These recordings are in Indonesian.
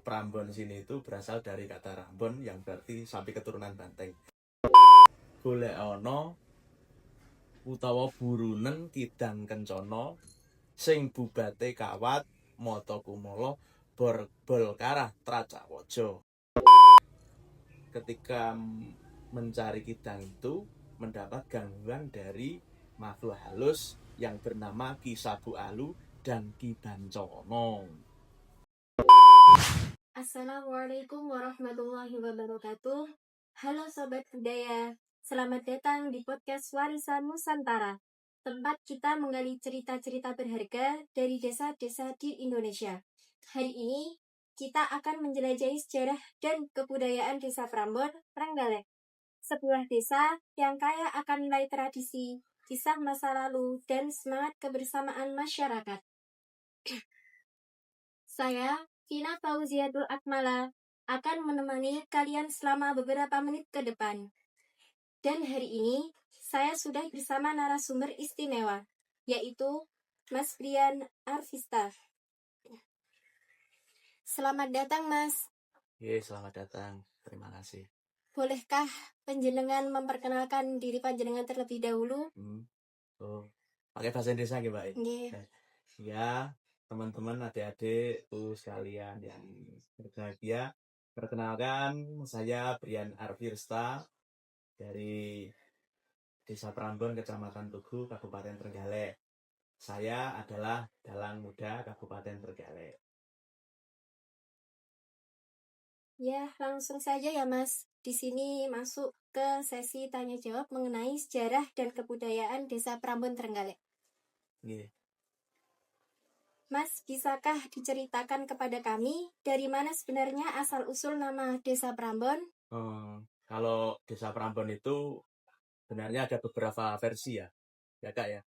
Prambon sini itu berasal dari kata Rambon yang berarti sapi keturunan banteng. Golek ana utawa burunen kidang kencana sing bubate kawat mata kumala bol karah tracawaja. Ketika mencari kidang itu mendapat gangguan dari makhluk halus yang bernama Ki Sabu Alu dan Ki Bancono. Assalamualaikum warahmatullahi wabarakatuh. Halo Sobat Budaya, selamat datang di podcast Warisan Nusantara, tempat kita menggali cerita-cerita berharga dari desa-desa di Indonesia. Hari ini, kita akan menjelajahi sejarah dan kebudayaan Desa Prambon, Trenggalek. Sebuah desa yang kaya akan nilai tradisi, kisah masa lalu, dan semangat kebersamaan masyarakat. Saya, Vina Fauziatul Akmala, akan menemani kalian selama beberapa menit ke depan. Dan hari ini, saya sudah bersama narasumber istimewa, yaitu Mas Brian Arvista. Selamat datang, Mas. Selamat datang. Terima kasih. Bolehkah panjenengan memperkenalkan diri panjenengan terlebih dahulu? Pakai bahasa Indonesia nggih, Mbak? Nggih. Ya, teman-teman, adik-adikku sekalian yang berbahagia, perkenalkan saya Brian Arvista dari Desa Prambon, Kecamatan Tugu, Kabupaten Trenggalek. Saya adalah dalang muda Kabupaten Trenggalek. Ya, langsung saja ya, Mas. Di sini masuk ke sesi tanya jawab mengenai sejarah dan kebudayaan Desa Prambon Trenggalek. Nggih. Mas, bisakah diceritakan kepada kami dari mana sebenarnya asal-usul nama Desa Prambon? Kalau Desa Prambon itu sebenarnya ada beberapa versi ya Kak ya.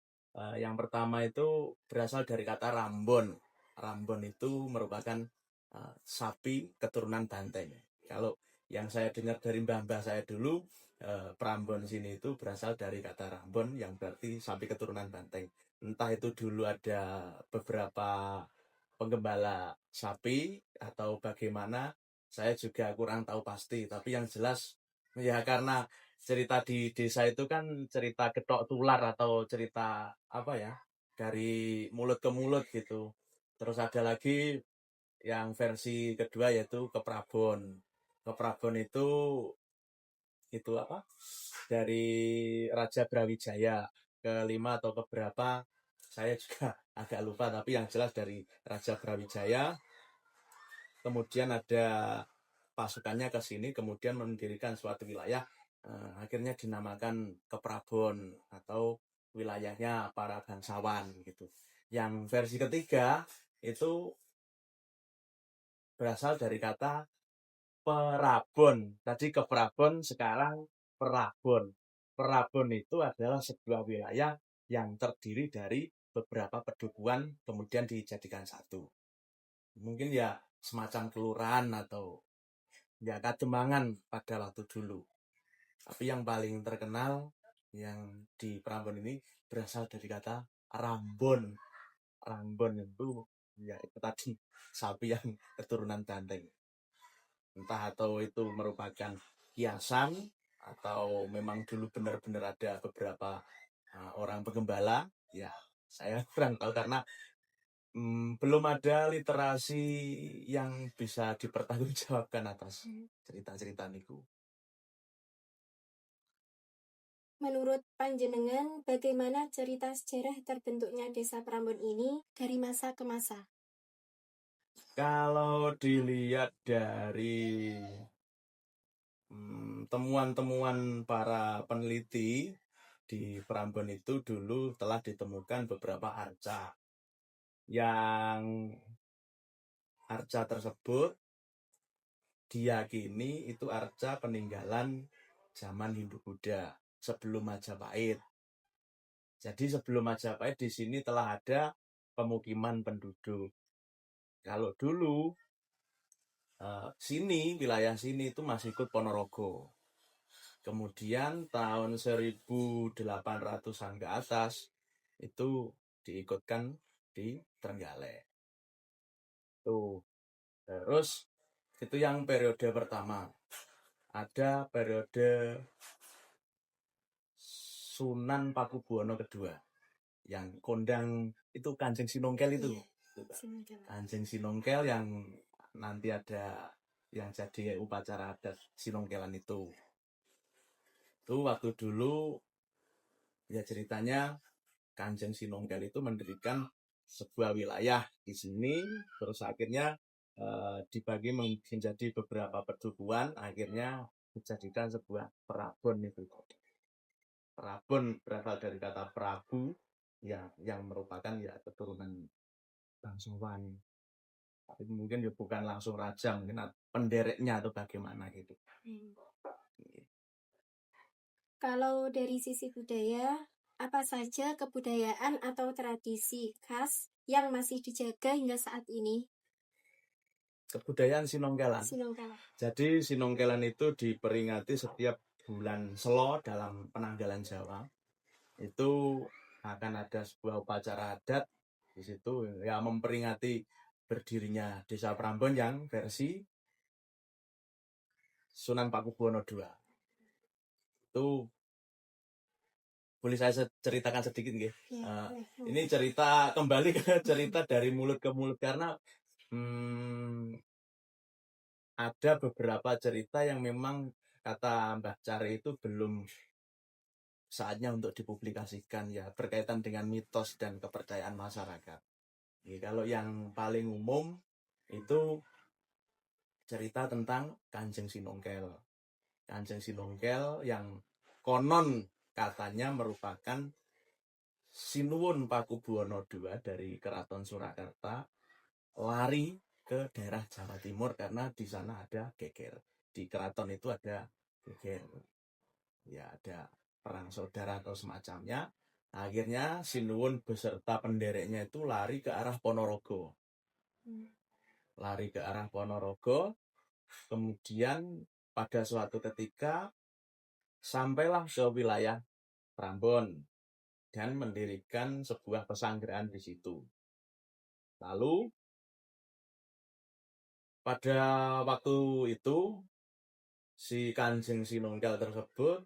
Yang pertama itu berasal dari kata Rambon. Rambon itu merupakan sapi keturunan banteng. Kalau yang saya dengar dari mbah-mbah saya dulu, Prambon sini itu berasal dari kata Rambon yang berarti sapi keturunan banteng. Entah itu dulu ada beberapa penggembala sapi atau bagaimana, saya juga kurang tahu pasti. Tapi yang jelas ya karena cerita di desa itu kan cerita getok tular atau cerita apa ya, dari mulut ke mulut gitu. Terus ada lagi yang versi kedua yaitu Keprabon. Keprabon itu apa? Dari Raja Brawijaya kelima atau keberapa, saya juga agak lupa, tapi yang jelas dari Raja Brawijaya. Kemudian ada pasukannya ke sini, kemudian mendirikan suatu wilayah, akhirnya dinamakan Keprabon atau wilayahnya para bangsawan gitu. Yang versi ketiga itu berasal dari kata Perabon. Tadi Keprabon, sekarang Perabon. Perabon itu adalah sebuah wilayah yang terdiri dari beberapa pedukuhan kemudian dijadikan satu. Mungkin ya semacam kelurahan atau ya kademangan pada waktu dulu. Tapi yang paling terkenal yang di Prambon ini berasal dari kata Rambon. Rambon itu ya itu tadi sapi yang keturunan banteng. Entah atau itu merupakan kiasan atau memang dulu benar-benar ada beberapa orang penggembala, ya saya kurang tahu karena belum ada literasi yang bisa dipertanggungjawabkan atas cerita-cerita niku. Menurut panjenengan, bagaimana cerita sejarah terbentuknya Desa Prambon ini dari masa ke masa? Kalau dilihat dari temuan-temuan para peneliti di Prambon itu dulu telah ditemukan beberapa arca yang arca tersebut diyakini itu arca peninggalan zaman Hindu-Buddha sebelum Majapahit. Jadi sebelum Majapahit di sini telah ada pemukiman penduduk. Kalau dulu wilayah sini itu masih ikut Ponorogo. Kemudian tahun 1800-an ke atas itu diikutkan di Trenggalek. Tuh. Terus Itu yang periode pertama. Ada periode Sunan Pakubuwono kedua. Yang kondang itu Kanjeng Sinongkel itu. Kanjeng Sinongkel yang nanti ada yang jadi upacara adat Sinongkelan itu. Itu waktu dulu ya ceritanya Kanjeng Sinongkel itu mendirikan sebuah wilayah di sini, terus akhirnya dibagi menjadi beberapa perdukuhan, akhirnya dijadikan sebuah perabon itu. Perabon berasal dari kata Prabu ya, yang merupakan ya keturunan bangsawan. Tapi mungkin ya bukan langsung raja, mungkin pendereknya atau bagaimana gitu. Kalau dari sisi budaya, apa saja kebudayaan atau tradisi khas yang masih dijaga hingga saat ini? Kebudayaan Sinongkelan. Jadi Sinongkelan itu diperingati setiap bulan Selo dalam penanggalan Jawa. Itu akan ada sebuah upacara adat di situ ya, memperingati berdirinya Desa Prambon yang versi Sunan Pakubuwono II. Itu boleh saya ceritakan sedikit nggih? Ini cerita kembali ke cerita dari mulut ke mulut karena ada beberapa cerita yang memang kata Mbah Cari itu belum saatnya untuk dipublikasikan ya, berkaitan dengan mitos dan kepercayaan masyarakat. Ya, kalau yang paling umum itu cerita tentang Kanjeng Sinongkel. Kanjeng Sinongkel yang konon katanya merupakan Sinuwun Pakubuwono II dari Keraton Surakarta lari ke daerah Jawa Timur karena di sana ada geger. Di keraton itu ada geger. Ya, ada perang saudara atau semacamnya. Akhirnya Sinuwun beserta pendereknya itu lari ke arah Ponorogo. Lari ke arah Ponorogo. Kemudian pada suatu ketika sampailah ke wilayah Prambon dan mendirikan sebuah pesanggrahan di situ. Lalu pada waktu itu si Kanjeng Sinongkel tersebut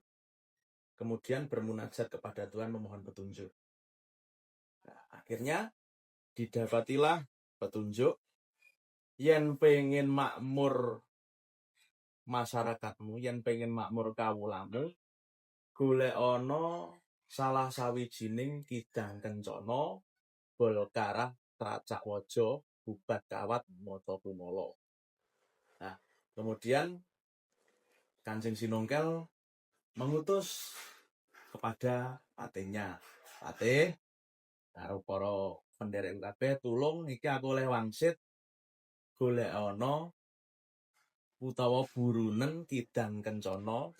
kemudian bermunajat kepada Tuhan memohon petunjuk. Nah, akhirnya didapatilah petunjuk, yen pengen makmur masyarakatmu, yen pengen makmur kawulamu, golek ana salah sawijining kidang kencana Bolkarah Tracak Waja Bubat Kawat Mata Kumala. Nah, kemudian Kanjeng Sinongkel mengutus kepada patihnya. Patih karo para penderek kabeh, tulung iki aku oleh wangsit golek ana utawa burunen kidang kencana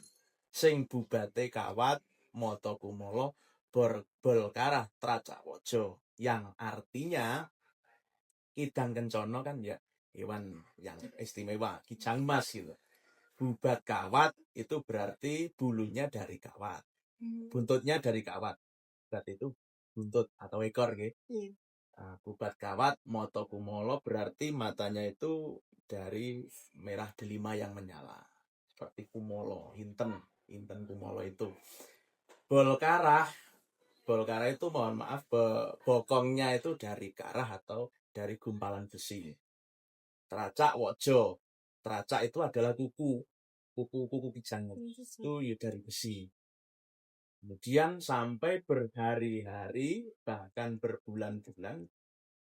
sing bubate kawat mata kumala Bolkarah Tracak Waja, yang artinya kidang kencana kan ya hewan yang istimewa, kijang mas gitu. Bubat kawat itu berarti bulunya dari kawat, buntutnya dari kawat, berarti itu buntut atau ekor gitu. Nah, bubat kawat mata kumala berarti matanya itu dari merah delima yang menyala seperti kumala, hinten kumala itu. Bolkarah itu mohon maaf, bokongnya itu dari karah atau dari gumpalan besi. Tracak Waja, tracak itu adalah kuku kijang itu ya dari besi. Kemudian sampai berhari-hari bahkan berbulan-bulan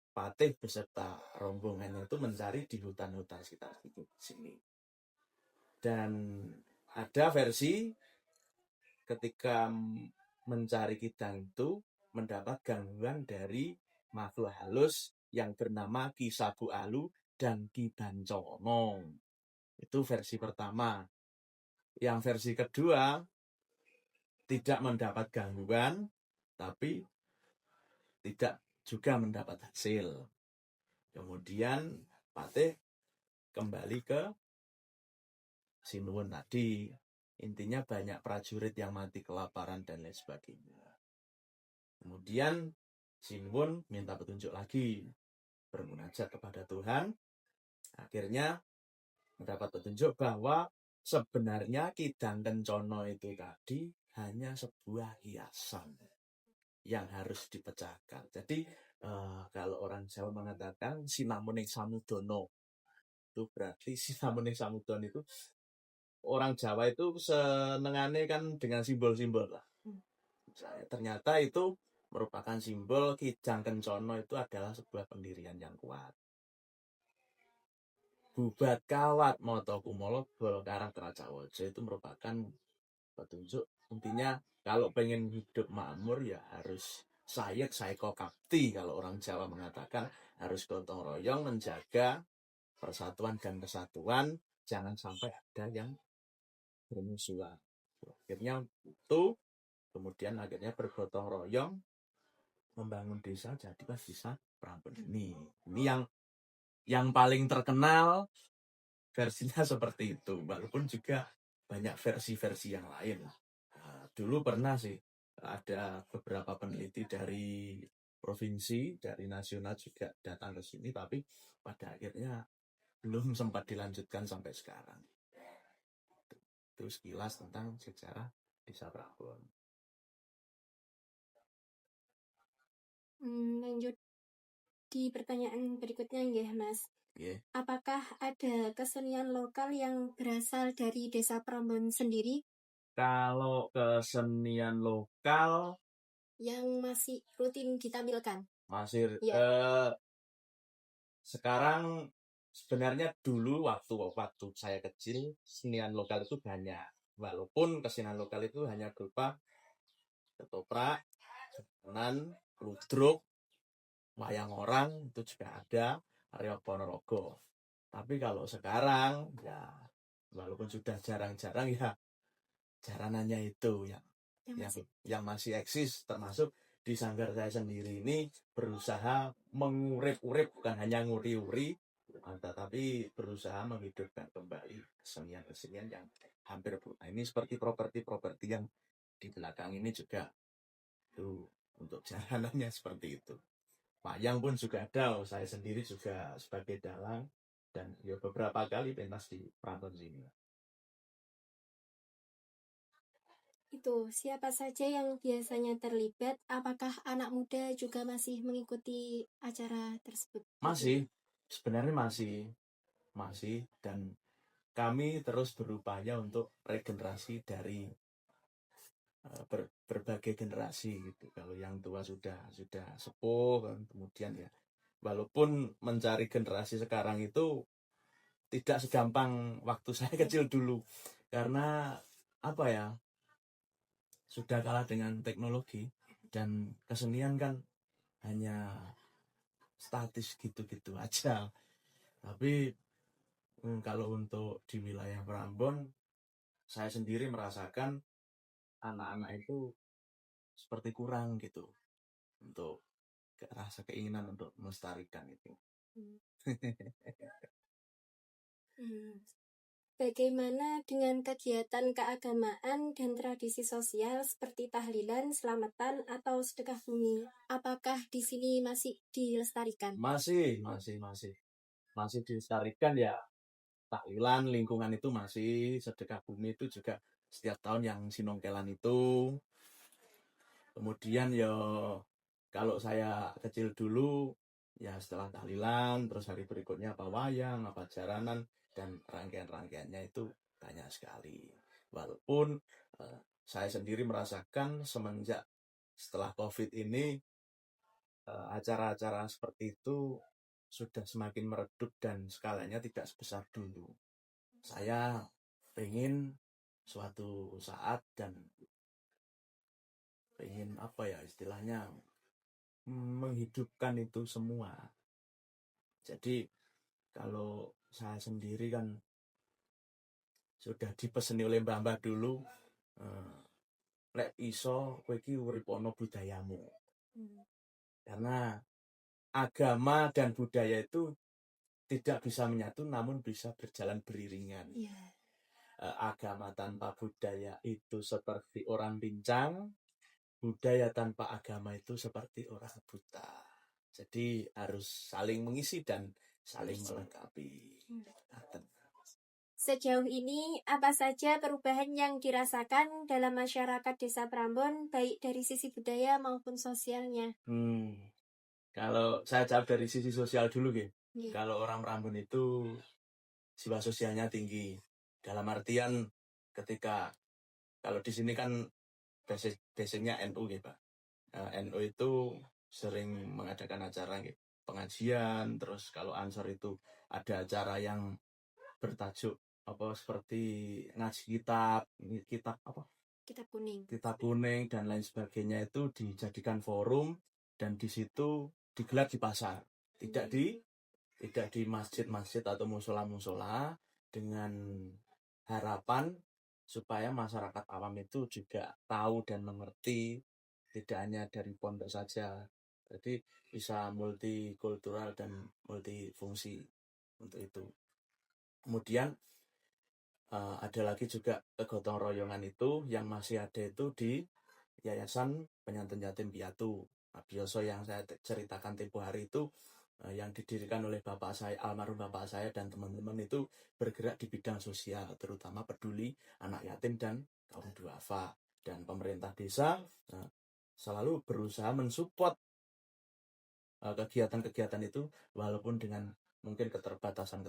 Patih beserta rombongannya itu mencari di hutan-hutan sekitar itu sini. Dan ada versi ketika mencari kidang itu mendapat gangguan dari makhluk halus yang bernama Ki Sabu Alu dan Ki Bancono. Itu versi pertama. Yang versi kedua tidak mendapat gangguan tapi tidak juga mendapat hasil. Kemudian Patih kembali ke Sinuwun tadi. Intinya banyak prajurit yang mati kelaparan dan lain sebagainya. Kemudian Sinuwun minta petunjuk lagi, bermunajat kepada Tuhan. Akhirnya mendapat petunjuk bahwa sebenarnya Kidang Kencono itu tadi hanya sebuah hiasan yang harus dipecahkan. Jadi kalau orang Jawa mengatakan sinamuning samudono, itu berarti sinamuning samudono itu orang Jawa itu senengannya kan dengan simbol-simbol lah. Ternyata itu merupakan simbol Kijang Kencono itu adalah sebuah pendirian yang kuat. Bubat kawat moto kumolo bol karang Tracawojo itu merupakan petunjuk intinya kalau pengen hidup makmur ya harus sayek saiko kakti, kalau orang Jawa mengatakan harus gotong royong menjaga persatuan dan kesatuan, jangan sampai ada yang bermusuhan. Akhirnya itu kemudian akhirnya bergotong royong membangun desa, jadilah desa Prambon ini. Ini yang paling terkenal versinya seperti itu, walaupun juga banyak versi-versi yang lain. Dulu pernah sih ada beberapa peneliti dari provinsi, dari nasional juga datang ke sini, tapi pada akhirnya belum sempat dilanjutkan sampai sekarang. Itu sekilas tentang sejarah Desa Prambon. Lanjut di pertanyaan berikutnya ya Mas. Yeah. Apakah ada kesenian lokal yang berasal dari Desa Prambon sendiri? Kalau kesenian lokal yang masih rutin ditampilkan? masih Ya. sekarang sebenarnya dulu waktu saya kecil kesenian lokal itu banyak, walaupun kesenian lokal itu hanya berupa ketoprak, jalanan, ludruk, wayang orang itu juga ada, Aryo Ponorogo. Tapi kalau sekarang ya walaupun sudah jarang-jarang ya jaranannya itu yang masih eksis, termasuk di sanggar saya sendiri ini berusaha mengurip-urip, bukan hanya nguri-uri, tetapi berusaha menghidupkan kembali kesenian-kesenian yang hampir punah. Ini seperti properti-properti yang di belakang ini juga itu untuk jalanannya seperti itu. Wayang pun juga ada, saya sendiri juga sebagai dalang dan ya beberapa kali pentas di Prambon sini. Itu siapa saja yang biasanya terlibat? Apakah anak muda juga masih mengikuti acara tersebut? Masih, sebenarnya masih dan kami terus berupaya untuk regenerasi dari berbagai generasi gitu. Kalau yang tua sudah sepuh, kemudian ya walaupun mencari generasi sekarang itu tidak segampang waktu saya kecil dulu, karena apa ya, sudah kalah dengan teknologi dan kesenian kan hanya statis gitu-gitu aja. Tapi kalau untuk di wilayah Prambon, saya sendiri merasakan anak-anak itu seperti kurang gitu untuk rasa keinginan untuk melestarikan itu. Bagaimana dengan kegiatan keagamaan dan tradisi sosial seperti tahlilan, selamatan, atau sedekah bumi? Apakah di sini masih dilestarikan? Masih dilestarikan ya. Tahlilan lingkungan itu masih, sedekah bumi itu juga setiap tahun yang sinongkelan itu. Kemudian ya kalau saya kecil dulu ya setelah tahlilan terus hari berikutnya apa wayang, apa jaranan, dan rangkaian-rangkaiannya itu banyak sekali. Walaupun saya sendiri merasakan semenjak setelah COVID ini acara-acara seperti itu sudah semakin meredup dan skalanya tidak sebesar dulu. Saya pengen suatu saat dan pengen apa ya istilahnya menghidupkan itu semua. Jadi kalau saya sendiri kan sudah dipeseni oleh mbah-mbah dulu, lek iso kowe iki urip ana budayamu. Karena agama dan budaya itu tidak bisa menyatu namun bisa berjalan beriringan. Agama tanpa budaya itu seperti orang pincang, budaya tanpa agama itu seperti orang buta. Jadi harus saling mengisi dan saling melengkapi. Sejauh ini, apa saja perubahan yang dirasakan dalam masyarakat Desa Prambon, baik dari sisi budaya maupun sosialnya? Kalau saya jawab dari sisi sosial dulu, gitu. Iya. Kalau orang Prambon itu jiwa sosialnya tinggi. Dalam artian ketika kalau di sini kan basicnya NU, gitu, Pak. NU itu sering mengadakan acara, gitu, pengajian. Terus kalau Ansor itu ada acara yang bertajuk apa seperti ngaji kitab apa kitab kuning dan lain sebagainya, itu dijadikan forum dan di situ digelar di pasar, tidak di masjid-masjid atau musola-musola, dengan harapan supaya masyarakat awam itu juga tahu dan mengerti, tidak hanya dari pondok saja, jadi bisa multikultural dan multifungsi untuk itu. Kemudian ada lagi juga kegotong royongan itu yang masih ada itu di Yayasan Penyantun Yatim Piatu. Biasa yang saya ceritakan tempo hari itu yang didirikan oleh bapak saya, almarhum bapak saya dan teman-teman, itu bergerak di bidang sosial, terutama peduli anak yatim dan kaum duafa. Dan pemerintah desa selalu berusaha mensupport kegiatan-kegiatan itu, walaupun dengan mungkin keterbatasan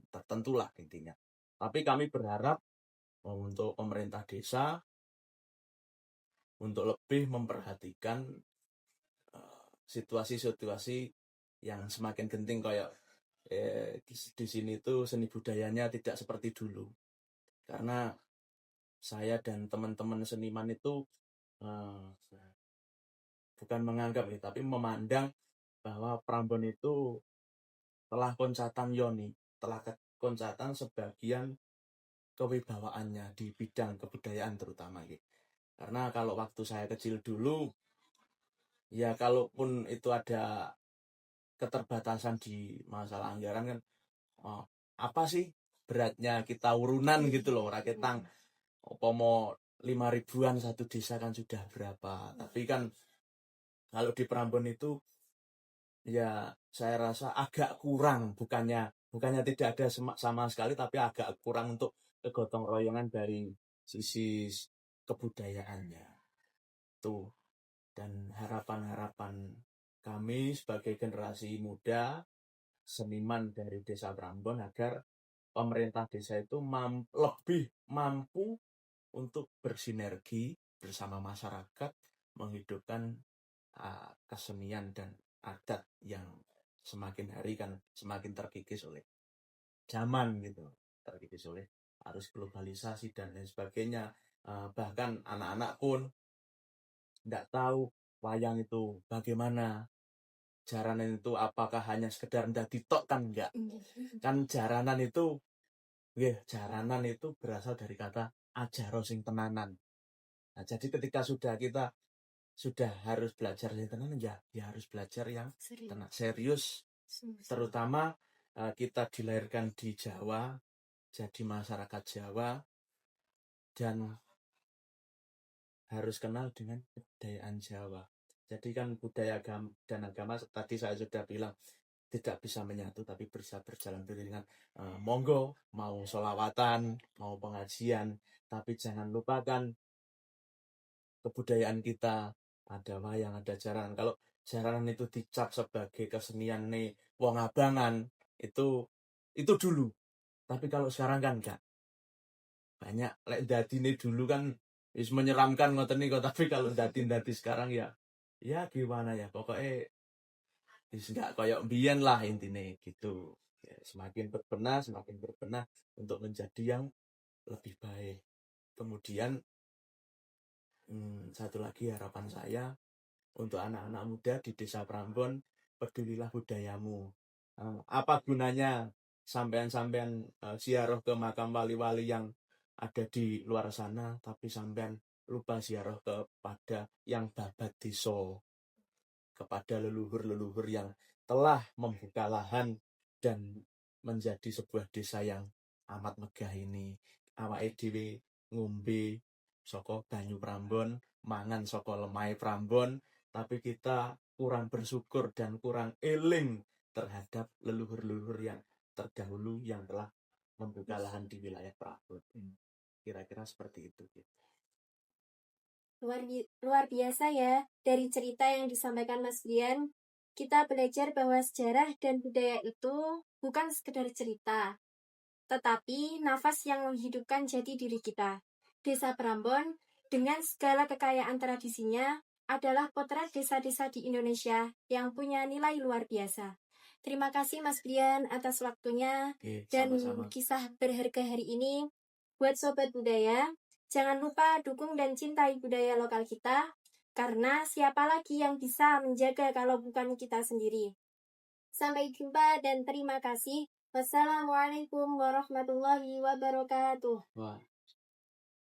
tertentu lah intinya. Tapi kami berharap untuk pemerintah desa untuk lebih memperhatikan situasi-situasi yang semakin genting, kayak di sini tuh seni budayanya tidak seperti dulu. Karena saya dan teman-teman seniman itu bukan menganggap, tapi memandang bahwa Prambon itu telah koncatan sebagian kewibawaannya di bidang kebudayaan terutama, gitu. Karena kalau waktu saya kecil dulu, ya kalaupun itu ada keterbatasan di masalah anggaran kan, apa sih beratnya kita urunan gitu loh, raketang apa mau 5 ribuan satu desa kan sudah berapa. Tapi kan kalau di Prambon itu ya saya rasa agak kurang, bukannya tidak ada sama sekali, tapi agak kurang untuk kegotong royongan dari sisi kebudayaannya tuh. Dan harapan-harapan kami sebagai generasi muda seniman dari Desa Prambon agar pemerintah desa itu lebih mampu untuk bersinergi bersama masyarakat menghidupkan kesenian dan adat yang semakin hari kan semakin terkikis oleh zaman, gitu, terkikis oleh arus globalisasi dan lain sebagainya. Bahkan anak-anak pun tidak tahu wayang itu bagaimana, jaranan itu apakah hanya sekedar ndadi tok, kan enggak. Kan jaranan itu berasal dari kata ajaro sing tenanan. Nah, jadi ketika kita sudah harus belajar sing tenanan, ya harus belajar yang serius. Terutama kita dilahirkan di Jawa, jadi masyarakat Jawa, dan harus kenal dengan kebudayaan Jawa. Jadi kan budaya dan agama tadi saya sudah bilang tidak bisa menyatu, tapi bisa berjalan beriringan. Monggo mau sholawatan, mau pengajian, tapi jangan lupakan kebudayaan kita. Ada wayang, ada jaranan. Kalau jaranan itu dicap sebagai kesenian nih wong abangan, itu dulu. Tapi kalau sekarang kan enggak. Banyak lek dadine dulu kan wis menyeramkan ngoten niku, tapi kalau dadi sekarang ya gimana ya, pokoknya wis enggak koyok mbiyen lah intine gitu. Ya, semakin berbenah untuk menjadi yang lebih baik. Kemudian satu lagi harapan saya untuk anak-anak muda di Desa Prambon, pedulilah budayamu. Apa gunanya sampean ziarah ke makam wali-wali yang ada di luar sana, tapi sampean lupa ziarah kepada yang babat desa, kepada leluhur-leluhur yang telah membuka lahan dan menjadi sebuah desa yang amat megah ini. Awake dhewe ngombe saka banyu Prambon, mangan saka lemai Prambon, tapi kita kurang bersyukur dan kurang eling terhadap leluhur-leluhur yang terdahulu yang telah membuka lahan di wilayah Prabon. Kira-kira seperti itu gitu. Luar biasa ya, dari cerita yang disampaikan Mas Brian, kita belajar bahwa sejarah dan budaya itu bukan sekedar cerita, tetapi nafas yang menghidupkan jati diri kita. Desa Prambon, dengan segala kekayaan tradisinya, adalah potret desa-desa di Indonesia yang punya nilai luar biasa. Terima kasih Mas Brian atas waktunya dan Sama-sama. kisah berharga hari ini. Buat Sobat Budaya, jangan lupa dukung dan cintai budaya lokal kita, karena siapa lagi yang bisa menjaga kalau bukan kita sendiri. Sampai jumpa dan terima kasih. Wassalamualaikum warahmatullahi wabarakatuh. Wah.